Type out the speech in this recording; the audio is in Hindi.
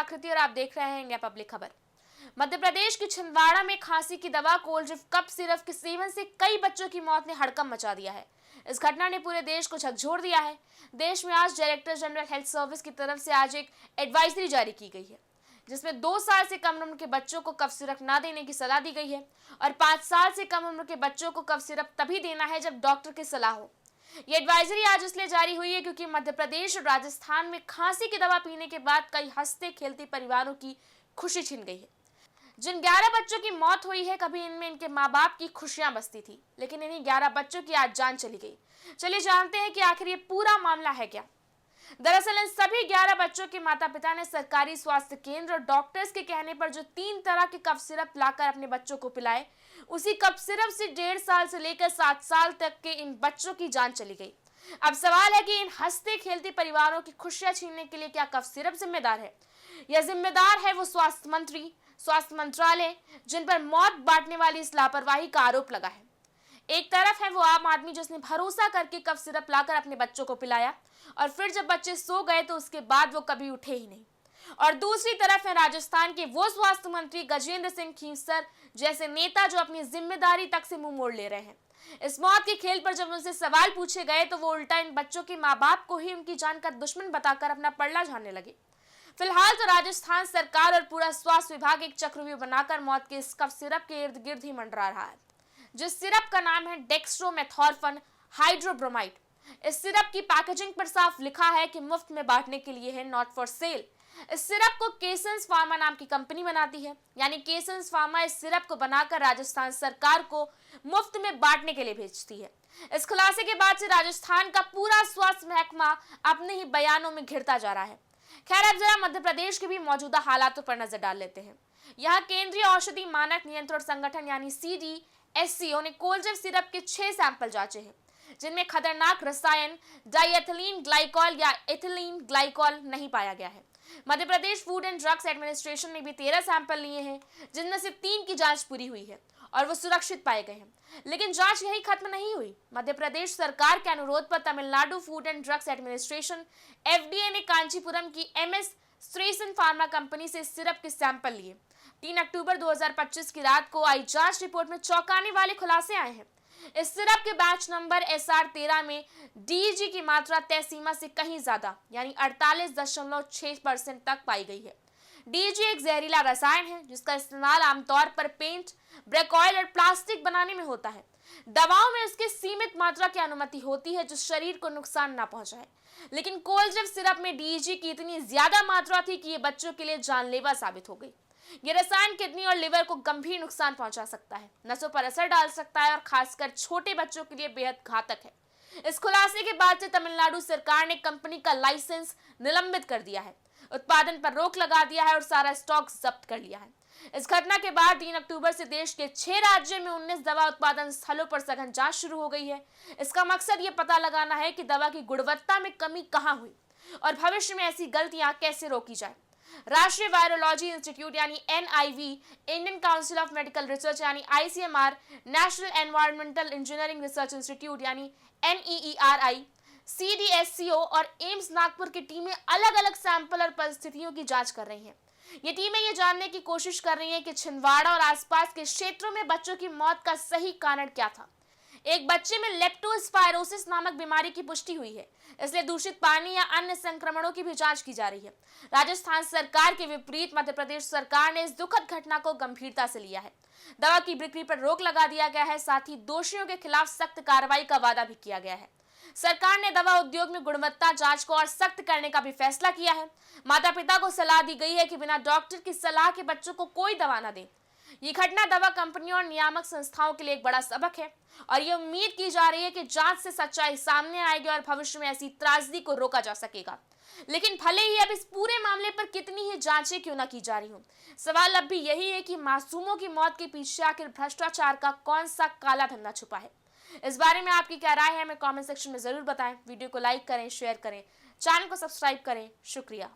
आकृति और आप देख रहे हैं इंडिया पब्लिक खबर। मध्य प्रदेश के छिंदवाड़ा में खांसी की दवा कोल्ड्रिफ्ट कफ सिरप के सेवन से कई बच्चों की मौत ने हड़कंप मचा दिया है। इस घटना ने पूरे देश को झकझोर दिया है। देश में आज डायरेक्टर जनरल हेल्थ सर्विस की तरफ से आज एक एडवाइजरी जारी की गई है, जिसमें 2 साल से कम उम्र के बच्चों को कफ सिरप न देने की सलाह दी गई है और 5 साल से कम उम्र के बच्चों को कफ सिरप तभी देना है जब डॉक्टर की सलाह हो। ये एडवाइजरी आज इसलिए जारी हुई है क्योंकि मध्य प्रदेश और राजस्थान में खांसी की दवा पीने के बाद कई हंसते खेलते परिवारों की खुशी छिन गई है। जिन 11 बच्चों की मौत हुई है, कभी इनमें इनके माँ बाप की खुशियां बसती थी, लेकिन इन्हीं 11 बच्चों की आज जान चली गई। चलिए जानते हैं कि आखिर ये पूरा मामला है क्या। दरअसल इन सभी 11 बच्चों के माता पिता ने सरकारी स्वास्थ्य केंद्र और डॉक्टर्स के कहने पर जो 3 तरह के कफ सिरप लाकर अपने बच्चों को पिलाए, उसी कफ सिरप से 1.5 साल से लेकर 7 साल तक के इन बच्चों की जान चली गई। अब सवाल है कि इन हंसते खेलते परिवारों की खुशियां छीनने के लिए क्या कफ सिरप जिम्मेदार है, या जिम्मेदार है वो स्वास्थ्य मंत्री, स्वास्थ्य मंत्रालय, जिन पर मौत बांटने वाली इस लापरवाही का आरोप लगा है। एक तरफ है वो आम आदमी जिसने भरोसा करके कफ सिरप लाकर अपने बच्चों को पिलाया और फिर जब बच्चे सो गए तो उसके बाद वो कभी उठे ही नहीं, और दूसरी तरफ है राजस्थान के वो स्वास्थ्य मंत्री गजेंद्र सिंह खींवसर जैसे नेता जो अपनी जिम्मेदारी तक से मुंह मोड़ ले रहे हैं। इस मौत के खेल पर जब उनसे सवाल पूछे गए तो वो उल्टा इन बच्चों के माँ बाप को ही उनकी जान का दुश्मन बताकर अपना पलड़ा झाड़ने लगे। फिलहाल तो राजस्थान सरकार और पूरा स्वास्थ्य विभाग एक चक्रव्यूह बनाकर मौत के इस कफ सिरप के इर्द गिर्द ही मंडरा रहा है, जिस सिरप का नाम है डेक्स्ट्रोमेथोर्फन हाइड्रोब्रोमाइड। इस सिरप की पैकेजिंग पर साफ लिखा है कि मुफ्त में बांटने के लिए है, नॉट फॉर सेल। इस सिरप को केसन्स फार्मा नाम की कंपनी बनाती है, यानी केसन्स फार्मा इस सिरप को बनाकर राजस्थान सरकार को मुफ्त में बांटने के लिए भेजती है। इस खुलासे के बाद से राजस्थान का पूरा स्वास्थ्य महकमा अपने ही बयानों में घिरता जा रहा है। खैर, अब जरा मध्य प्रदेश के भी मौजूदा हालातों पर नजर डाल लेते हैं। यहाँ केंद्रीय औषधि मानक नियंत्रण संगठन यानी CDSCO ने कोल्ड्रिफ्ट सिरप के 6 सैंपल जांचे हैं, जिनमें खतरनाक रसायन डाइएथिलीन ग्लाइकॉल या एथिलीन ग्लाइकॉल नहीं पाया गया है। Madhya Pradesh food and drugs administration ने भी 13 सैंपल लिए हैं, जिनमें से 3 की जांच पूरी हुई है और वो सुरक्षित पाए गए हैं। लेकिन जांच यही खत्म नहीं हुई। मध्य प्रदेश सरकार के अनुरोध पर Tamil Nadu food and drugs administration FDA ने कांचीपुरम की MS स्ट्रेसन फार्मा कंपनी से सिरप के सैंपल लिए। 3 अक्टूबर 2025 की रात को आई जांच रिपोर्ट में चौंकाने वाले खुलासे आए हैं। इस सिरप के बैच नंबर SR13 में DEG की मात्रा तय सीमा से कहीं ज्यादा यानी 48.6% तक पाई गई है। DEG एक जहरीला रसायन है जिसका इस्तेमाल आमतौर पर पेंट, ब्रेक ऑयल और प्लास्टिक बनाने में होता है। दवाओं में उसकी सीमित मात्रा की अनुमति होती है जो शरीर को नुकसान ना पहुंचाए, लेकिन कोल्ड्रिफ्ट सिरप में DEG की इतनी ज्यादा मात्रा थी कि ये बच्चों के लिए जानलेवा साबित हो गई। ये रसायन किडनी और लिवर को गंभीर नुकसान पहुंचा सकता है, नसों पर असर डाल सकता है और खासकर छोटे बच्चों के लिए बेहद घातक है। इस खुलासे के बाद से तमिलनाडु सरकार ने कंपनी का लाइसेंस निलंबित कर दिया है, उत्पादन पर रोक लगा दिया है और सारा स्टॉक जब्त कर लिया है। इस घटना के बाद 3 अक्टूबर से देश के 6 राज्यों में 19 दवा उत्पादन स्थलों पर सघन जांच शुरू हो गई है। इसका मकसद ये पता लगाना है कि दवा की गुणवत्ता में कमी कहां हुई और भविष्य में ऐसी गलतियां कैसे रोकी जाए। राष्ट्रीय वायरोलॉजी इंस्टीट्यूट यानी NIV, Indian council of medical research यानी ICMR, national environmental engineering research institute यानी NEERI, CDSCO और एम्स नागपुर की टीमें अलग अलग सैंपल और परिस्थितियों की जांच कर रही हैं। ये टीमें ये जानने की कोशिश कर रही हैं कि छिंदवाड़ा और आसपास के क्षेत्रों में बच्चों की मौत का सही कारण क्या था। एक बच्चे में लेप्टोस्पायरोसिस नामक बीमारी की पुष्टि हुई है, इसलिए दूषित पानी या अन्य संक्रमणों की भी जांच की जा रही है। राजस्थान सरकार के विपरीत मध्य प्रदेश सरकार ने इस दुखद घटना को गंभीरता से लिया है। दवा की बिक्री पर रोक लगा दिया गया है, साथ ही दोषियों के खिलाफ सख्त कार्रवाई का वादा भी किया गया है। सरकार ने दवा उद्योग में गुणवत्ता जांच को और सख्त करने का भी फैसला किया है। माता पिता को सलाह दी गई है कि बिना डॉक्टर की सलाह के बच्चों को कोई दवा न दें। ये घटना दवा कंपनियों और नियामक संस्थाओं के लिए एक बड़ा सबक है और ये उम्मीद की जा रही है कि जांच से सच्चाई सामने आएगी और भविष्य में ऐसी त्रासदी को रोका जा सकेगा। लेकिन भले ही अब इस पूरे मामले पर कितनी ही जांचें क्यों न की जा रही हो, सवाल अब भी यही है कि मासूमों की मौत के पीछे आखिर भ्रष्टाचार का कौन सा काला धंधा छुपा है। इस बारे में आपकी क्या राय है, हमें कमेंट सेक्शन में जरूर बताएं। वीडियो को लाइक करें, शेयर करें, चैनल को सब्सक्राइब करें। शुक्रिया।